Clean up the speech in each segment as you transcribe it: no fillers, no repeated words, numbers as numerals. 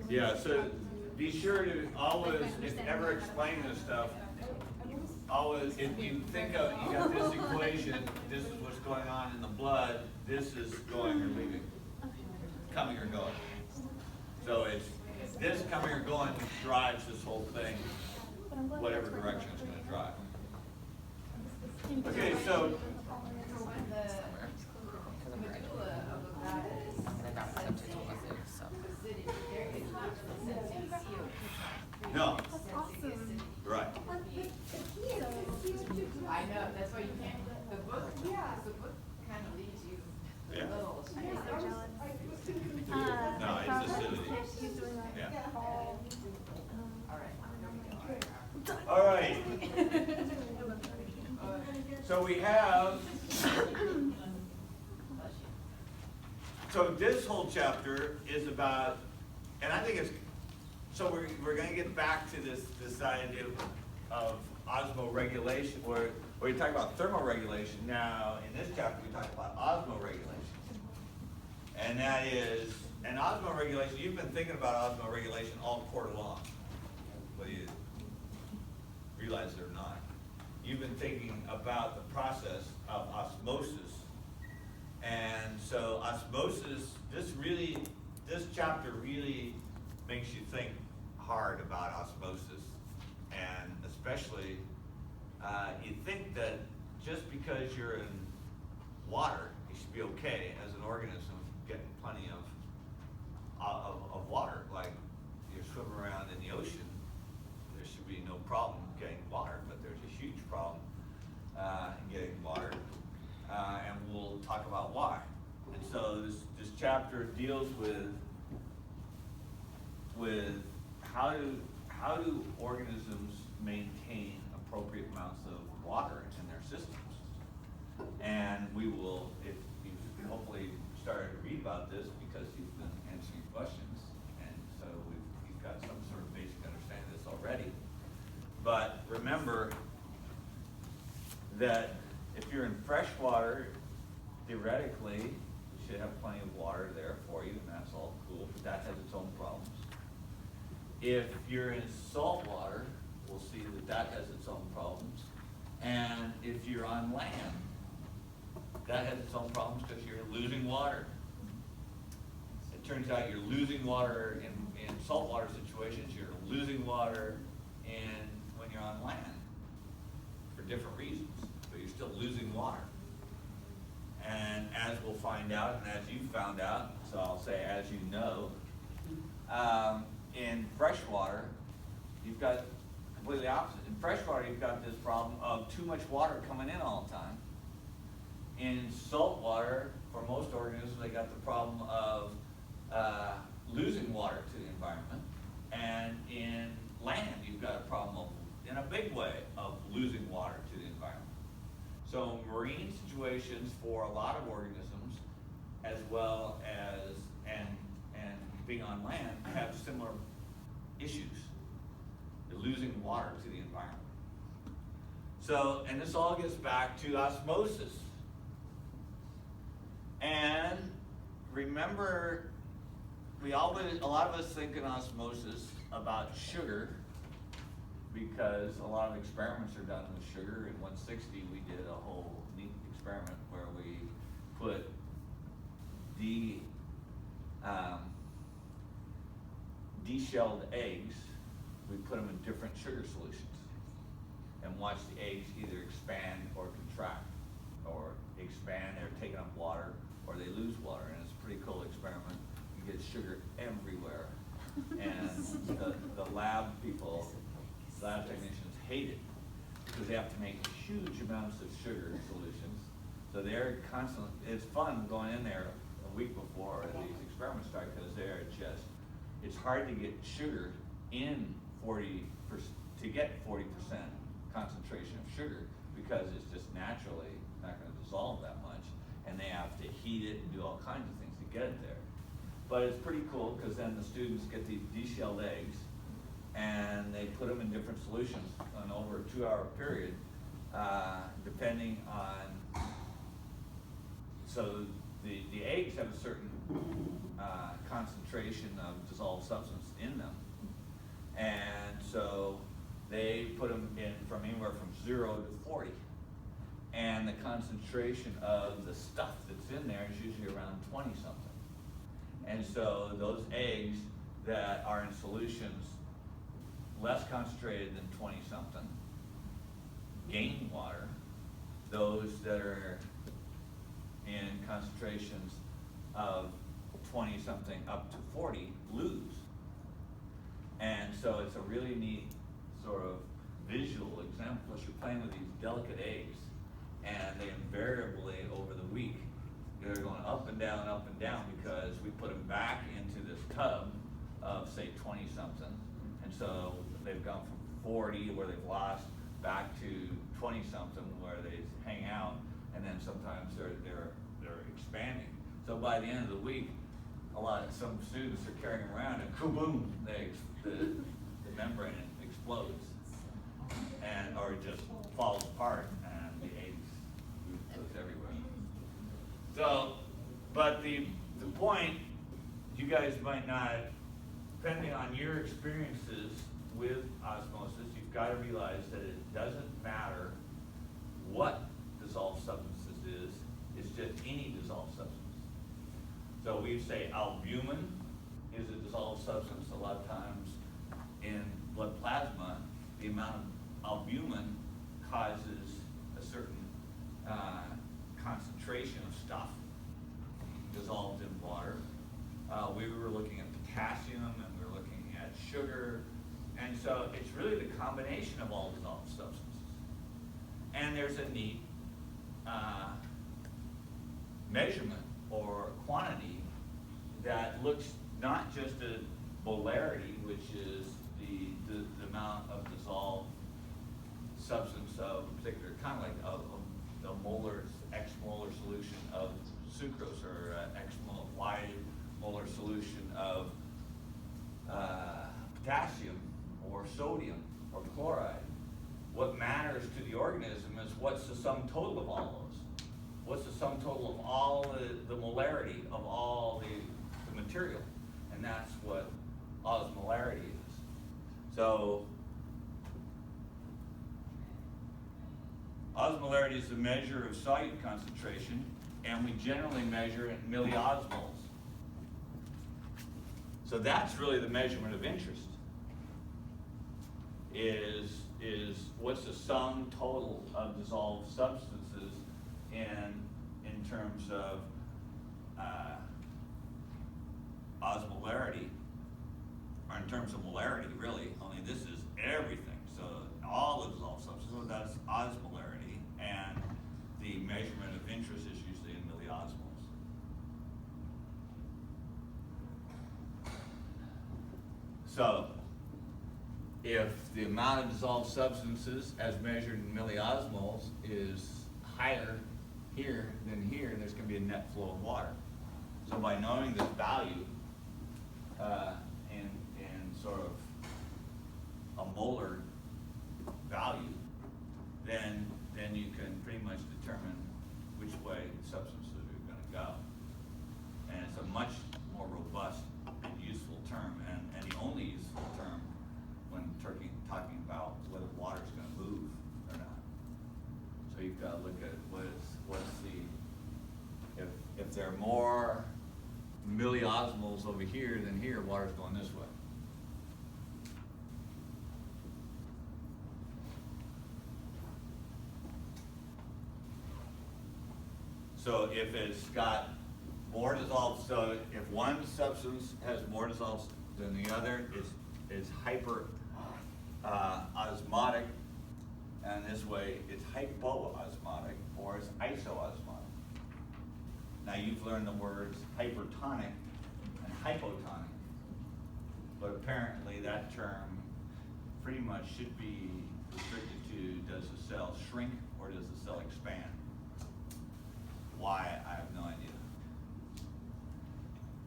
Yeah, so be sure to always, if ever explaining this stuff, always, if you think of, you got this equation, this is what's going on in the blood, this is going or leaving, coming or going. So it's this coming or going drives this whole thing, whatever direction it's going to drive. Okay, so The medulla of the bladder is sensing acidity. There is not sensing CO2. no, That's awesome. right. I know, that's why you can't, the book kind of leaves you a Yeah. little. No, it's acidity. He's doing that. Yeah. All right. All right. So we have. So this whole chapter is about, and I think it's. So we're going to get back to this idea of osmoregulation, where you talk about thermoregulation. Now in this chapter we talk about osmoregulation. And that is, and osmoregulation, you've been thinking about osmoregulation all quarter long, whether you realize it or not. You've been thinking about the process of osmosis. And so osmosis, this chapter really makes you think hard about osmosis. And especially, you think that just because you're in water, you should be okay as an organism getting plenty of water. Like you're swimming around in the ocean, there should be no problem getting water, but there's a huge problem in getting water, and we'll talk about why. And so this chapter deals with how do organisms maintain appropriate amounts of water in their systems. And we will, if you've hopefully started to read about this because you've been answering questions, and so you've got some sort of basic understanding of this already. But remember that if you're in fresh water, theoretically, you should have plenty of water there for you, and that's all cool, but that has its own problems. If you're in salt water, we'll see that has its own problems. And if you're on land, that has its own problems because you're losing water. It turns out you're losing water in saltwater situations, you're losing water when you're on land for different reasons, but you're still losing water. And as we'll find out, and as you found out, so I'll say as you know, in freshwater, you've got completely opposite. In freshwater, you've got this problem of too much water coming in all the time. In salt water, for most organisms, they got the problem of losing water to the environment. And in land, you've got a problem of, in a big way, of losing water to the environment. So marine situations for a lot of organisms, as well as, and being on land, have similar issues. They're losing water to the environment. So, and this all gets back to osmosis. And remember, a lot of us think in osmosis about sugar, because a lot of experiments are done with sugar. In 160, we did a whole neat experiment where we put de-shelled eggs, we put them in different sugar solutions and watch the eggs either expand or contract, or expand, they're taking up water, or they lose water. And it's a pretty cool experiment. You get sugar everywhere. And the lab technicians hate it because they have to make huge amounts of sugar solutions. So they're constantly, it's fun going in there a week before these experiments start, because it's hard to get sugar in to get 40% concentration of sugar, because it's just naturally not going to dissolve that much, and they have to heat it and do all kinds of things to get it there. But it's pretty cool, because then the students get these de-shelled eggs and they put them in different solutions on over a 2-hour period, depending on, so the eggs have a certain concentration of dissolved substance in them. And so they put them in from anywhere from 0 to 40. And the concentration of the stuff that's in there is usually around 20 something. And so those eggs that are in solutions less concentrated than 20 something gain water. Those that are in concentrations of 20 something up to 40 lose. And so it's a really neat sort of visual example. Plus you're playing with these delicate eggs, and they invariably over the week they're going up and down because we put them back into this tub of say 20 something, and so they've gone from 40 where they've lost back to 20 something where they hang out, and then sometimes they're expanding. So by the end of the week, some students are carrying around and kaboom, the membrane explodes, and or it just falls apart and the eggs goes everywhere. So, but the point, you guys might not, depending on your experiences with osmosis, you've got to realize that it doesn't matter what dissolved substances is, it's just any dissolved substance. So we say albumin is a dissolved substance. A lot of times in blood plasma, the amount of albumin causes a certain concentration of stuff dissolved in water. We were looking at potassium, and we were looking at sugar, and so it's really the combination of all dissolved substances. And there's a neat measurement or quantity that looks not just at molarity, which is the amount of dissolved substance of a particular kind, like the molar, X-molar solution of sucrose, or Y molar solution of potassium or sodium or chloride. What matters to the organism is what's the sum total of all those. What's the sum total of all the molarity of all the material? And that's what osmolarity is. So, osmolarity is the measure of solute concentration, and we generally measure in milliosmoles. So that's really the measurement of interest, is what's the sum total of dissolved substances in terms of osmolarity, or in terms of molarity, really. Only this is everything. So all the dissolved substances, so that's osmolarity, and the measurement of interest is usually in milliosmoles. So if the amount of dissolved substances as measured in milliosmoles is higher here than here, there's going to be a net flow of water. So by knowing this value in sort of a molar value, then you can pretty much determine which way substances are going to go. And it's a much more robust and useful term, and the only useful term when talking about whether water is going to move or not. So you've got to look at if there are more milliosmoles over here than here, water's going this way. So if it's got more dissolved, so if one substance has more dissolved than the other, it's hyper osmotic, and this way it's hypoosmotic, or it's isoosmotic. Now you've learned the words hypertonic and hypotonic, but apparently that term pretty much should be restricted to, does the cell shrink or does the cell expand? Why, I have no idea.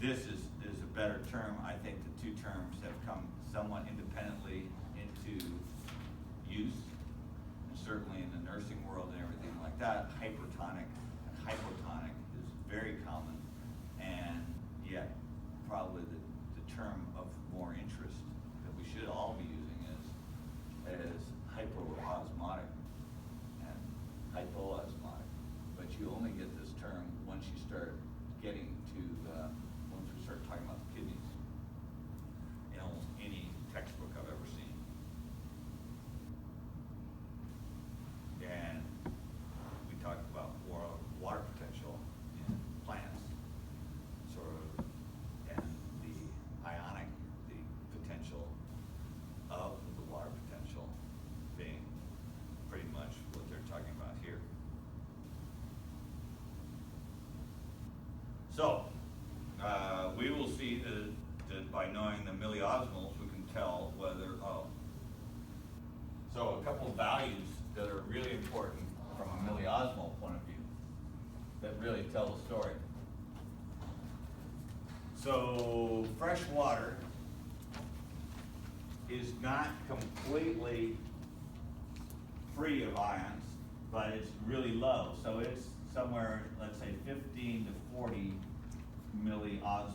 This is a better term. I think the two terms have come somewhat independently into use, and certainly in the nursing world and everything like that, hypertonic and hypotonic is very common start getting to, once we start talking about the kidneys, in almost any textbook I've ever seen. And we talked about water potential in plants, sort of, and the ionic, the potential of the water potential being pretty much what they're talking about here. So, we will see that by knowing the milliosmoles, we can tell whether, so a couple of values that are really important from a milliosmol point of view, that really tell the story. So, fresh water is not completely free of ions, but it's really low. So it's somewhere, let's say 15 to 40 milliosmoles.